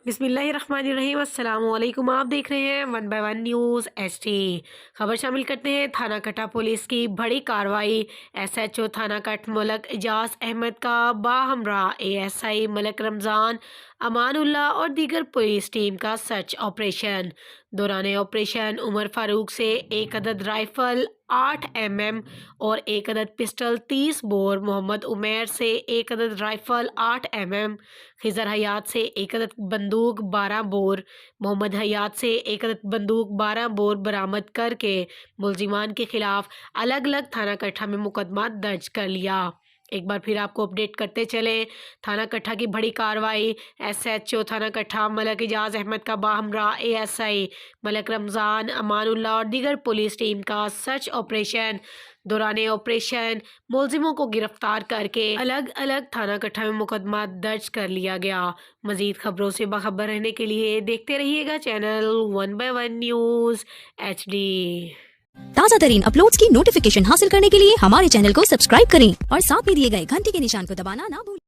बिस्मिल्लाहिर्रहमानिर्रहीम। अस्सलाम वालेकुम। आप देख रहे हैं 1 by 1 न्यूज़ HD। खबर शामिल करते हैं थाना कटा पुलिस की बड़ी कार्रवाई। SHO थाना कट मलक एजाज अहमद का बाहमरा ASI मलक रमज़ान अमानुल्लाह और दीगर पुलिस टीम का सर्च ऑपरेशन। दौरान ऑपरेशन उमर फारूक से एक अदद राइफल 8 mm और एक अदद पिस्टल 30 बोर, मोहम्मद उमेर से एक अदद राइफल 8 mm, खिजर हयात से एक अदद बंदूक 12 बोर, मोहम्मद हयात से एक अदद बंदूक 12 बोर बरामद करके मुलजिमान के खिलाफ अलग अलग थाना कट्ठा में मुकदमा दर्ज कर लिया। एक बार फिर आपको अपडेट करते चले, थाना कट्ठा की बड़ी कार्रवाई। SHO थाना कट्ठा मलक एजाज अहमद का बाहमरा ASI मलक रमज़ान अमानुल्लाह और दीगर पुलिस टीम का सर्च ऑपरेशन। दौरान ऑपरेशन मुलजिमों को गिरफ्तार करके अलग अलग थाना कट्ठा में मुकदमा दर्ज कर लिया गया। मजीद खबरों से बाखबर रहने के लिए देखते रहिएगा चैनल 1 by 1 न्यूज़ HD। ताज़ा तरीन अपलोड्स की नोटिफिकेशन हासिल करने के लिए हमारे चैनल को सब्सक्राइब करें और साथ में दिए गए घंटी के निशान को दबाना ना भूलें।